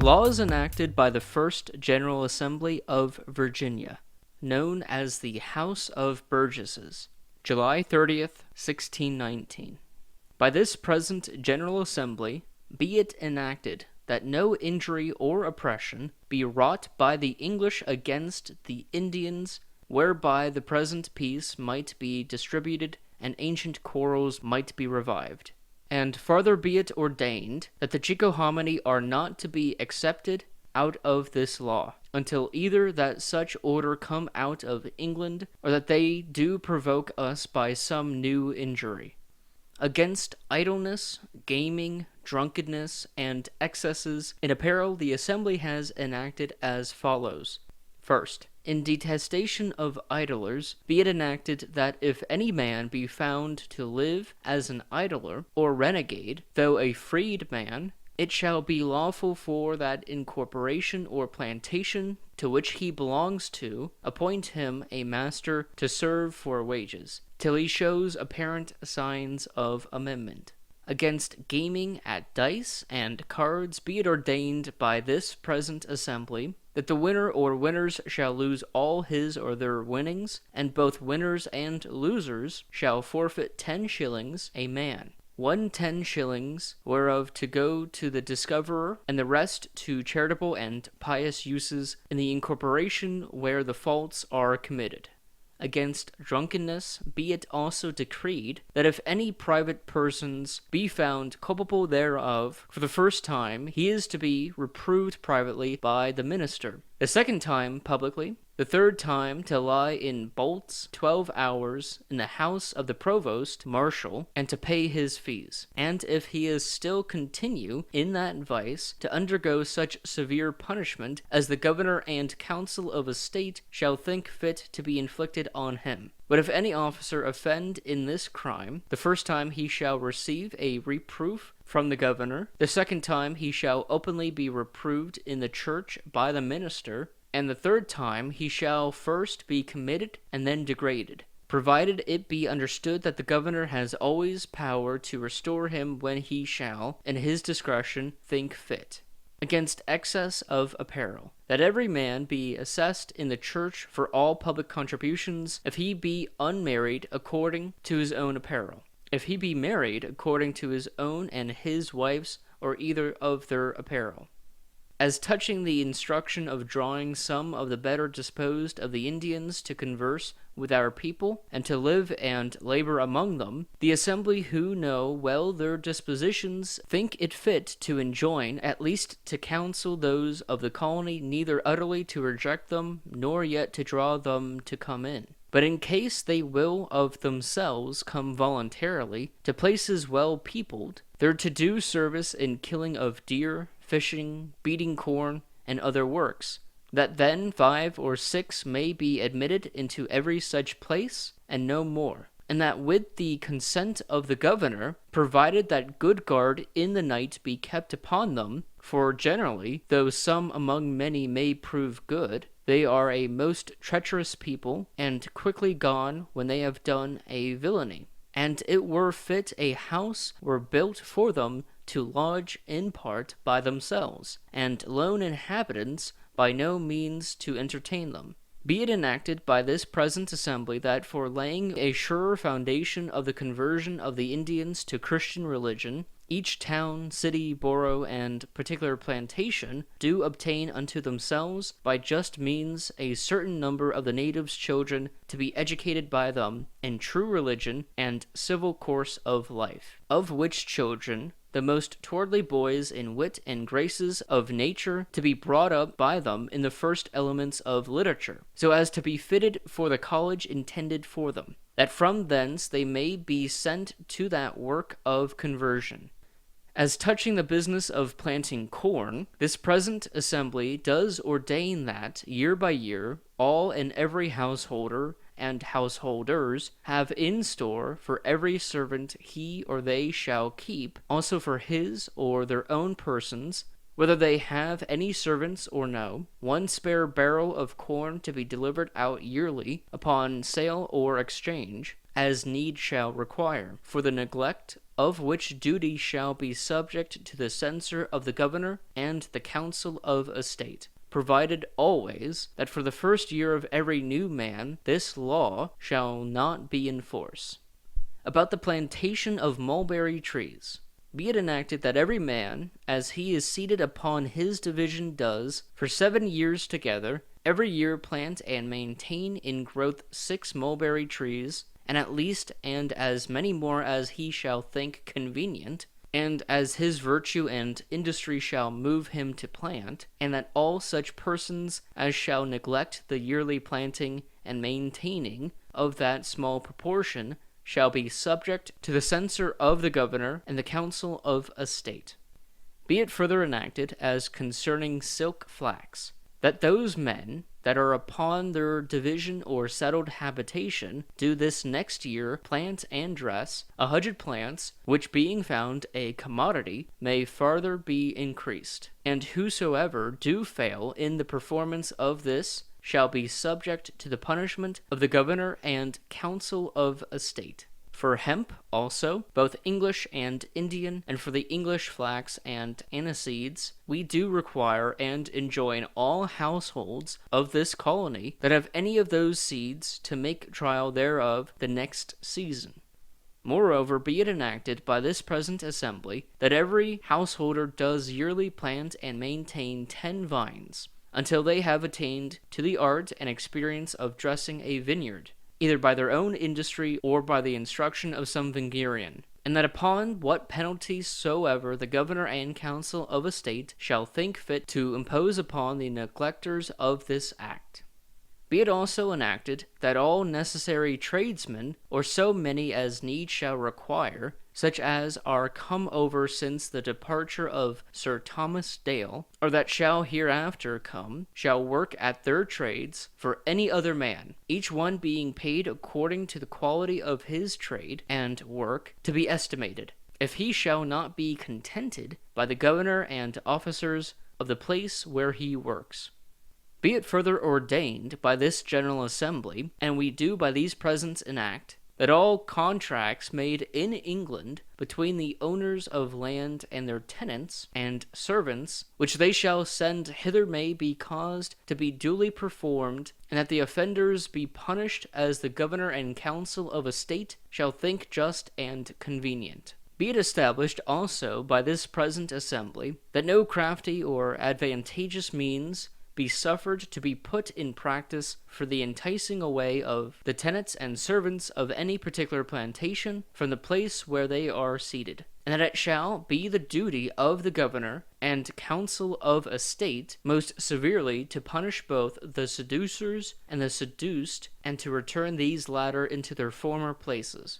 Laws enacted by the First General Assembly of Virginia, known as the House of Burgesses, July 30th, 1619. By this present General Assembly be it enacted that no injury or oppression be wrought by the English against the Indians, whereby the present peace might be distributed and ancient quarrels might be revived. And farther be it ordained that the Chickahominy are not to be excepted out of this law, until either that such order come out of England, or that they do provoke us by some new injury. Against idleness, gaming, drunkenness, and excesses in apparel the Assembly has enacted as follows. First, in detestation of idlers, be it enacted that if any man be found to live as an idler or renegade, though a freed man, it shall be lawful for that incorporation or plantation to which he belongs to appoint him a master to serve for wages, till he shows apparent signs of amendment. Against gaming at dice and cards be it ordained by this present assembly that the winner or winners shall lose all his or their winnings, and both winners and losers shall forfeit 10 shillings a man, 10 shillings whereof to go to the discoverer, and the rest to charitable and pious uses in the incorporation where the faults are committed. Against drunkenness be it also decreed that if any private persons be found culpable thereof for the first time, he is to be reproved privately by the minister, the second time publicly, the third time to lie in bolts 12 hours in the house of the provost marshal, and to pay his fees. And if he is still continue in that vice, to undergo such severe punishment as the governor and council of a state shall think fit to be inflicted on him. But if any officer offend in this crime, the first time he shall receive a reproof from the governor, the second time he shall openly be reproved in the church by the minister, and the third time he shall first be committed and then degraded, provided it be understood that the governor has always power to restore him when he shall, in his discretion, think fit. Against excess of apparel, that every man be assessed in the church for all public contributions, if he be unmarried according to his own apparel, if he be married according to his own and his wife's, or either of their apparel. As touching the instruction of drawing some of the better disposed of the Indians to converse with our people, and to live and labor among them, the assembly who know well their dispositions think it fit to enjoin, at least to counsel those of the colony neither utterly to reject them, nor yet to draw them to come in, but in case they will of themselves come voluntarily to places well peopled, they're to do service in killing of deer, fishing, beating corn, and other works, that then 5 or 6 may be admitted into every such place, and no more, and that with the consent of the governor, provided that good guard in the night be kept upon them, for generally, though some among many may prove good, they are a most treacherous people, and quickly gone when they have done a villainy. And it were fit a house were built for them to lodge in part by themselves, and lone inhabitants by no means to entertain them. Be it enacted by this present assembly that for laying a surer foundation of the conversion of the Indians to Christian religion, each town, city, borough, and particular plantation do obtain unto themselves by just means a certain number of the natives' children to be educated by them in true religion and civil course of life, of which children the most towardly boys in wit and graces of nature to be brought up by them in the first elements of literature, so as to be fitted for the college intended for them, that from thence they may be sent to that work of conversion. As touching the business of planting corn, this present assembly does ordain that, year by year, all and every householder and householders have in store for every servant he or they shall keep, also for his or their own persons, whether they have any servants or no, 1 spare barrel of corn to be delivered out yearly upon sale or exchange, as need shall require, for the neglect of which duty shall be subject to the censor of the governor and the council of estate, provided always that for the first year of every new man this law shall not be in force. About the plantation of mulberry trees, be it enacted that every man, as he is seated upon his division does, for 7 years together, every year plant and maintain in growth 6 mulberry trees, and at least and as many more as he shall think convenient, and as his virtue and industry shall move him to plant, and that all such persons as shall neglect the yearly planting and maintaining of that small proportion shall be subject to the censor of the governor and the council of estate. Be it further enacted as concerning silk flax, that those men that are upon their division or settled habitation do this next year plant and dress 100 plants, which being found a commodity may farther be increased. And whosoever do fail in the performance of this shall be subject to the punishment of the governor and council of estate. For hemp also, both English and Indian, and for the English flax and aniseeds, we do require and enjoin all households of this colony that have any of those seeds to make trial thereof the next season. Moreover, be it enacted by this present assembly that every householder does yearly plant and maintain 10 vines, until they have attained to the art and experience of dressing a vineyard, either by their own industry or by the instruction of some vingarian, and that upon what penalty soever the governor and council of estate shall think fit to impose upon the neglectors of this act. Be it also enacted that all necessary tradesmen, or so many as need shall require, such as are come over since the departure of Sir Thomas Dale, or that shall hereafter come, shall work at their trades for any other man, each one being paid according to the quality of his trade and work to be estimated, if he shall not be contented by the governor and officers of the place where he works. Be it further ordained by this General Assembly, and we do by these presents enact, that all contracts made in England between the owners of land and their tenants and servants, which they shall send hither may be caused to be duly performed, and that the offenders be punished as the governor and council of estate shall think just and convenient. Be it established also by this present assembly, that no crafty or advantageous means be suffered to be put in practice for the enticing away of the tenants and servants of any particular plantation from the place where they are seated, and that it shall be the duty of the governor and council of estate most severely to punish both the seducers and the seduced, and to return these latter into their former places.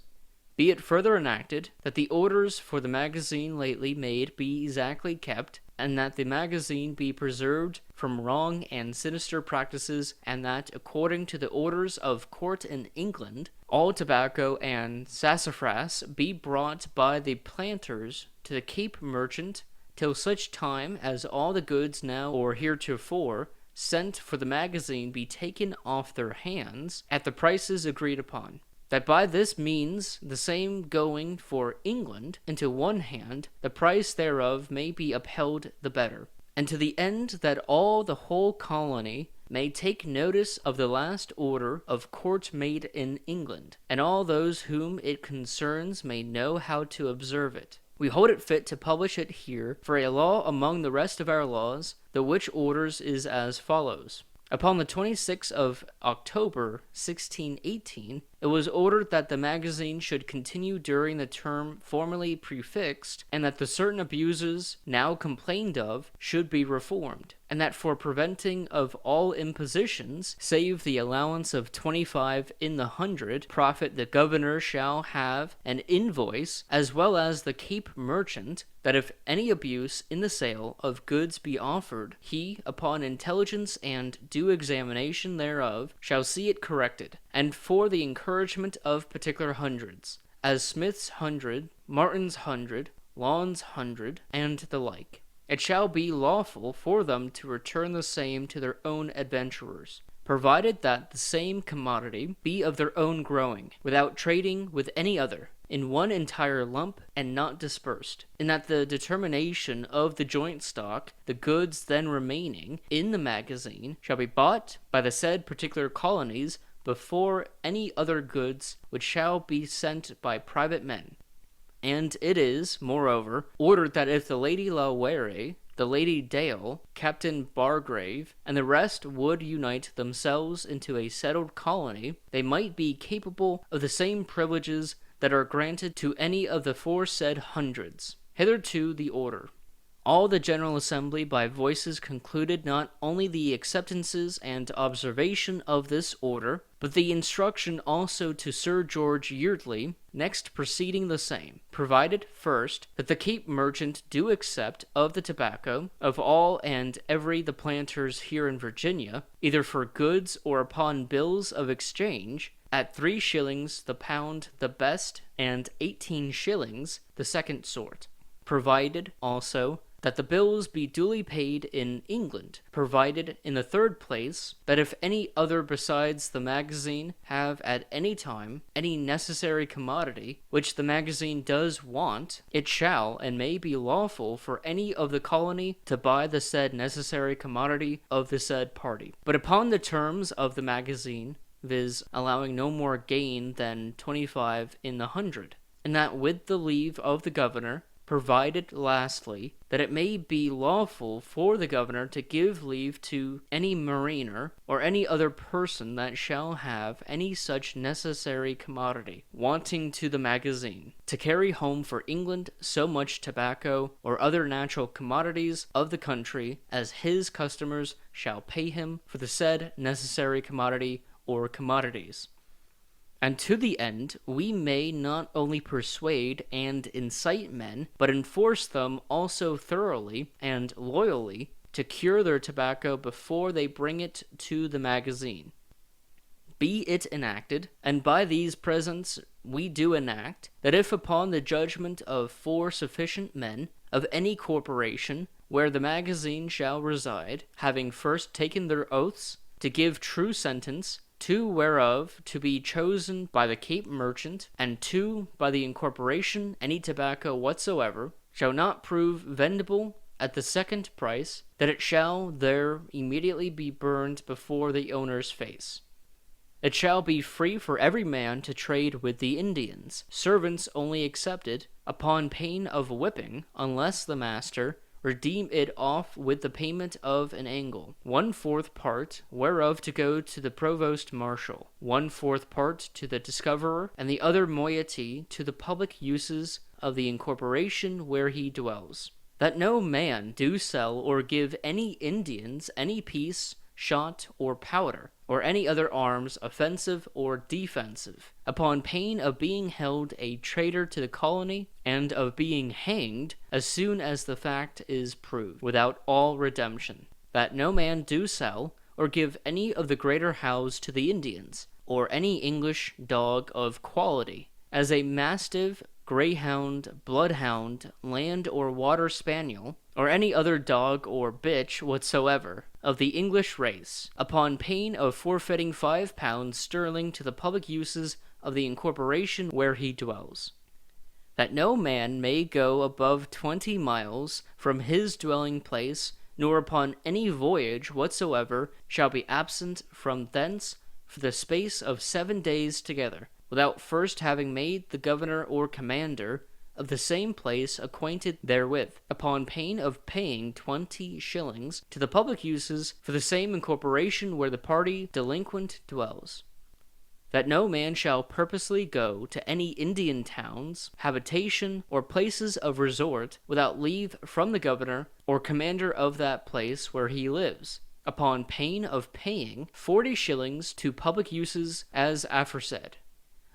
Be it further enacted that the orders for the magazine lately made be exactly kept, and that the magazine be preserved from wrong and sinister practices, and that, according to the orders of court in England, all tobacco and sassafras be brought by the planters to the Cape merchant till such time as all the goods now or heretofore sent for the magazine be taken off their hands at the prices agreed upon, that by this means the same going for England into one hand, the price thereof may be upheld the better, and to the end that all the whole colony may take notice of the last order of court made in England, and all those whom it concerns may know how to observe it. We hold it fit to publish it here for a law among the rest of our laws, the which orders is as follows. Upon the 26th of October, 1618, it was ordered that the magazine should continue during the term formerly prefixed, and that the certain abuses now complained of should be reformed, and that for preventing of all impositions, save the allowance of 25 in the 100 profit the governor shall have an invoice, as well as the Cape merchant, that if any abuse in the sale of goods be offered, he, upon intelligence and due examination thereof, shall see it corrected, and for the encouragement of particular hundreds, as Smith's 100, Martin's 100, Lawn's 100, and the like, it shall be lawful for them to return the same to their own adventurers, provided that the same commodity be of their own growing, without trading with any other, in one entire lump and not dispersed, and that the determination of the joint stock, the goods then remaining in the magazine, shall be bought by the said particular colonies before any other goods which shall be sent by private men. And it is, moreover, ordered that if the Lady Lawere, the Lady Dale, Captain Bargrave, and the rest would unite themselves into a settled colony, they might be capable of the same privileges that are granted to any of the foresaid hundreds. Hitherto the order. All the General Assembly by voices concluded not only the acceptances and observation of this order, but the instruction also to Sir George Yeardley, next proceeding the same, provided, first, that the Cape merchant do accept of the tobacco of all and every the planters here in Virginia, either for goods or upon bills of exchange, at 3 shillings the pound the best, and 18 shillings the second sort. Provided, also, that the bills be duly paid in England, provided, in the third place, that if any other besides the magazine have at any time any necessary commodity which the magazine does want, it shall and may be lawful for any of the colony to buy the said necessary commodity of the said party, but upon the terms of the magazine, viz., allowing no more gain than 25 in the 100, and that with the leave of the governor, provided, lastly, that it may be lawful for the governor to give leave to any mariner or any other person that shall have any such necessary commodity wanting to the magazine, to carry home for England so much tobacco or other natural commodities of the country as his customers shall pay him for the said necessary commodity or commodities. And to the end, we may not only persuade and incite men, but enforce them also thoroughly and loyally to cure their tobacco before they bring it to the magazine. Be it enacted, and by these presents we do enact, that if upon the judgment of 4 sufficient men of any corporation where the magazine shall reside, having first taken their oaths to give true sentence, 2 whereof to be chosen by the Cape merchant, and 2 by the incorporation, any tobacco whatsoever, shall not prove vendible at the second price, that it shall there immediately be burned before the owner's face. It shall be free for every man to trade with the Indians, servants only excepted, upon pain of whipping, unless the master redeem it off with the payment of an angle, 1/4 part whereof to go to the provost marshal, 1/4 part to the discoverer, and the other moiety to the public uses of the incorporation where he dwells. That no man do sell or give any Indians any piece, shot, or powder, or any other arms offensive or defensive, upon pain of being held a traitor to the colony, and of being hanged as soon as the fact is proved, without all redemption. That no man do sell or give any of the greater house to the Indians, or any English dog of quality, as a mastiff, greyhound, bloodhound, land or water spaniel, or any other dog or bitch whatsoever, of the English race, upon pain of forfeiting 5 pounds sterling to the public uses of the incorporation where he dwells. That no man may go above 20 miles from his dwelling place, nor upon any voyage whatsoever shall be absent from thence for the space of 7 days together, without first having made the governor or commander of the same place acquainted therewith, upon pain of paying 20 shillings to the public uses for the same incorporation where the party delinquent dwells. That no man shall purposely go to any Indian towns, habitation, or places of resort without leave from the governor or commander of that place where he lives, upon pain of paying 40 shillings to public uses as aforesaid.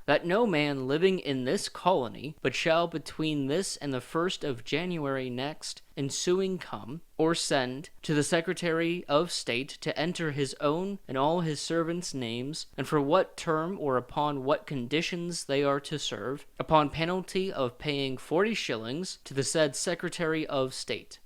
That no man living in this colony, but shall between this and the 1st of January next ensuing come, or send to the Secretary of State to enter his own and all his servants' names, and for what term or upon what conditions they are to serve, upon penalty of paying 40 shillings to the said Secretary of State.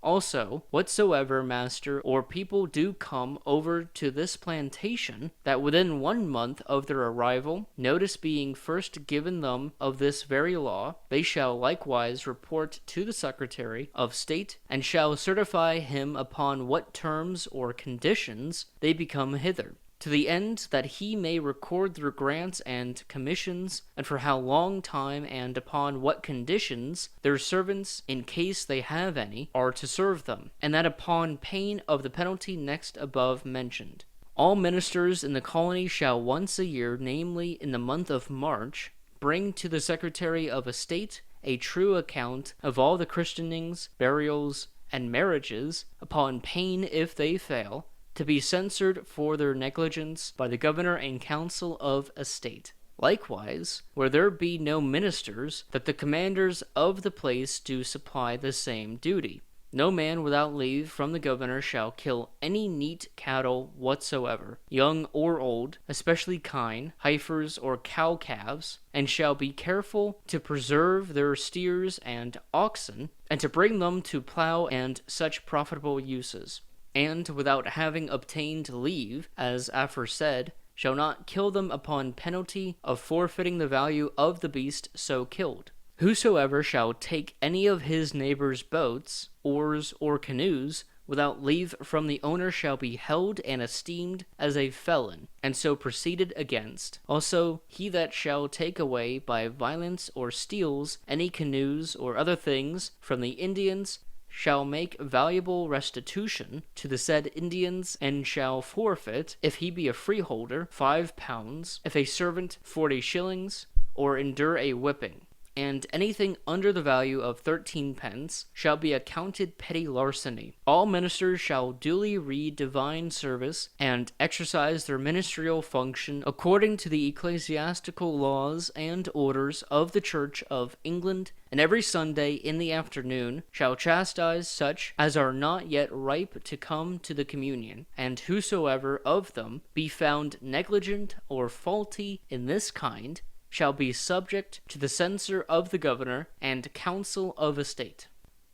Also, whatsoever master or people do come over to this plantation, that within 1 month of their arrival, notice being first given them of this very law, they shall likewise report to the Secretary of State, and shall certify him upon what terms or conditions they become hither, to the end that he may record their grants and commissions, and for how long time and upon what conditions their servants, in case they have any, are to serve them, and that upon pain of the penalty next above mentioned. All ministers in the colony shall once a year, namely in the month of March, bring to the Secretary of State a true account of all the christenings, burials, and marriages, upon pain, if they fail, to be censured for their negligence by the governor and council of estate. Likewise, where there be no ministers, that the commanders of the place do supply the same duty. No man without leave from the governor shall kill any neat cattle whatsoever, young or old, especially kine, heifers, or cow calves, and shall be careful to preserve their steers and oxen, and to bring them to plow and such profitable uses. And without having obtained leave, as aforesaid, shall not kill them upon penalty of forfeiting the value of the beast so killed. Whosoever shall take any of his neighbor's boats, oars, or canoes, without leave from the owner shall be held and esteemed as a felon, and so proceeded against. Also, he that shall take away by violence or steals any canoes or other things from the Indians shall make valuable restitution to the said Indians, and shall forfeit, if he be a freeholder, 5 pounds, if a servant 40 shillings, or endure a whipping. And anything under the value of 13 pence shall be accounted petty larceny. All ministers shall duly read divine service and exercise their ministerial function according to the ecclesiastical laws and orders of the Church of England, and every Sunday in the afternoon shall chastise such as are not yet ripe to come to the communion, and whosoever of them be found negligent or faulty in this kind shall be subject to the censure of the governor and council of estate.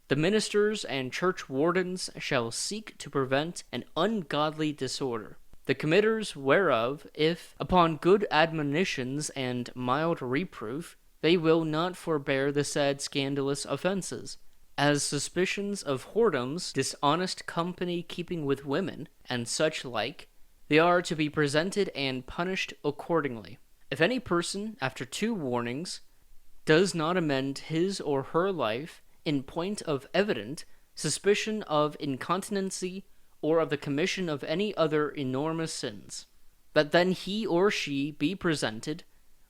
The ministers and church wardens shall seek to prevent an ungodly disorder, the committers whereof, if, upon good admonitions and mild reproof, they will not forbear the said scandalous offenses, as suspicions of whoredoms, dishonest company keeping with women, and such like, they are to be presented and punished accordingly. If any person, after 2 warnings, does not amend his or her life in point of evident suspicion of incontinency or of the commission of any other enormous sins, that then he or she be presented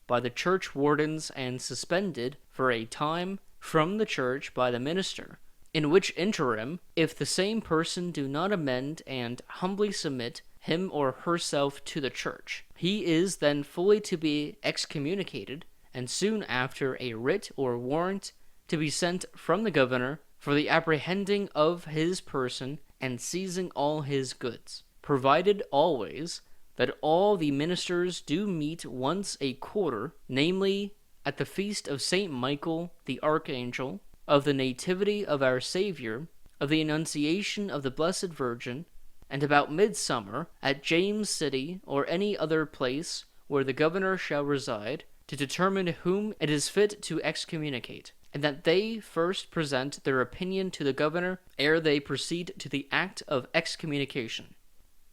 by the church wardens and suspended for a time from the church by the minister, in which interim, if the same person do not amend and humbly submit him or herself to the church, he is then fully to be excommunicated, and soon after a writ or warrant to be sent from the governor for the apprehending of his person and seizing all his goods, provided always that all the ministers do meet once a quarter, namely at the feast of St. Michael the Archangel, of the Nativity of our Savior, of the Annunciation of the Blessed Virgin, and about midsummer at James City or any other place where the governor shall reside, to determine whom it is fit to excommunicate, and that they first present their opinion to the governor ere they proceed to the act of excommunication.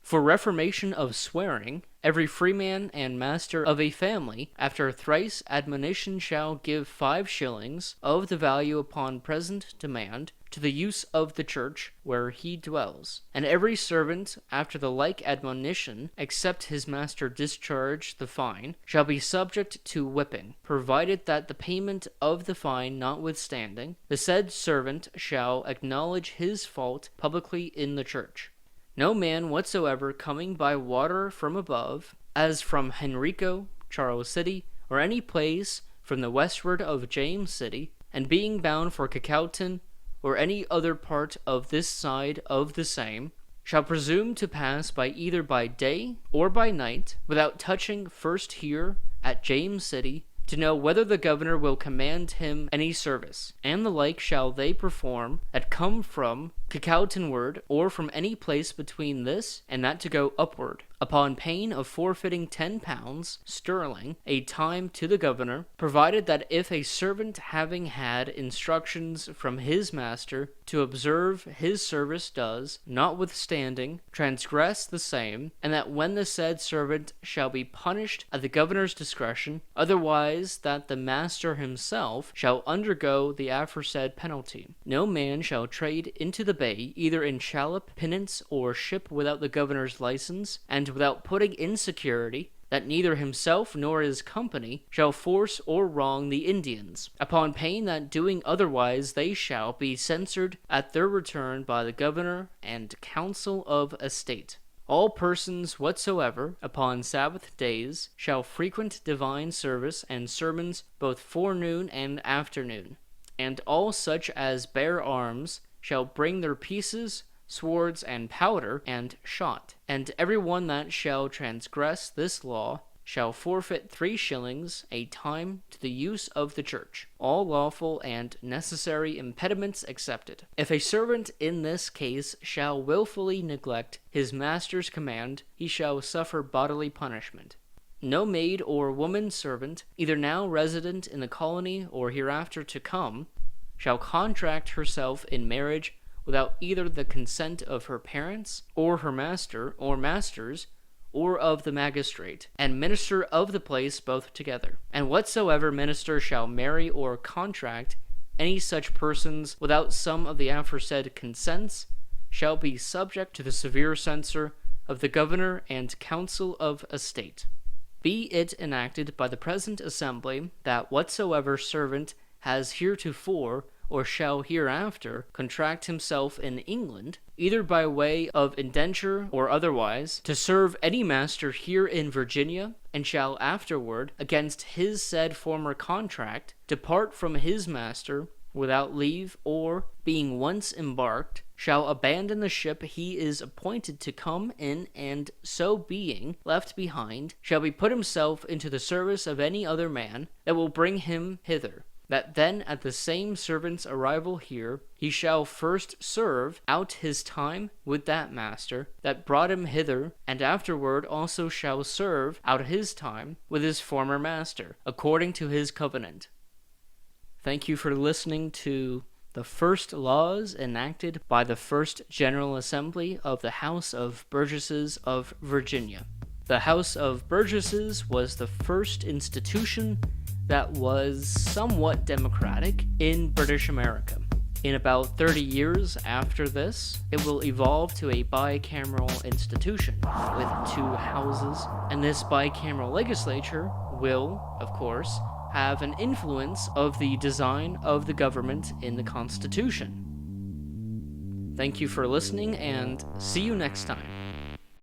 For reformation of swearing, every freeman and master of a family, after thrice admonition, shall give 5 shillings of the value upon present demand to the use of the church where he dwells. And every servant, after the like admonition, except his master discharge the fine, shall be subject to whipping, provided that the payment of the fine notwithstanding, the said servant shall acknowledge his fault publicly in the church. No man whatsoever coming by water from above, as from Henrico, Charles City, or any place from the westward of James City, and being bound for Cacauton, or any other part of this side of the same, shall presume to pass by either by day or by night, without touching first here at James City, to know whether the governor will command him any service, and the like shall they perform that come from cacautinward, or from any place between this and that to go upward, upon pain of forfeiting 10 pounds sterling a time to the governor, provided that if a servant having had instructions from his master to observe his service does, notwithstanding, transgress the same, and that when the said servant shall be punished at the governor's discretion, otherwise that the master himself shall undergo the aforesaid penalty. No man shall trade into the bay, either in shallop, pinnace, or ship without the governor's license, and without putting in security that neither himself nor his company shall force or wrong the Indians, upon pain that doing otherwise they shall be censured at their return by the governor and council of estate. All persons whatsoever, upon Sabbath days, shall frequent divine service and sermons both forenoon and afternoon, and all such as bear arms shall bring their pieces, swords, and powder, and shot. And every one that shall transgress this law shall forfeit 3 shillings a time to the use of the church, all lawful and necessary impediments excepted. If a servant in this case shall wilfully neglect his master's command, he shall suffer bodily punishment. No maid or woman servant, either now resident in the colony or hereafter to come, shall contract herself in marriage without either the consent of her parents, or her master, or masters, or of the magistrate, and minister of the place both together. And whatsoever minister shall marry or contract any such persons without some of the aforesaid consents, shall be subject to the severe censure of the governor and council of estate. Be it enacted by the present assembly that whatsoever servant has heretofore or shall hereafter contract himself in England, either by way of indenture or otherwise, to serve any master here in Virginia, and shall afterward, against his said former contract, depart from his master without leave, or, being once embarked, shall abandon the ship he is appointed to come in, and so being left behind, shall be put himself into the service of any other man that will bring him hither, that then at the same servant's arrival here he shall first serve out his time with that master that brought him hither, and afterward also shall serve out his time with his former master, according to his covenant. Thank you for listening to the first laws enacted by the First General Assembly of the House of Burgesses of Virginia. The House of Burgesses was the first institution that was somewhat democratic in British America. In about 30 years after this, it will evolve to a bicameral institution with 2 houses, and this bicameral legislature will, of course, have an influence of the design of the government in the Constitution. Thank you for listening, and see you next time.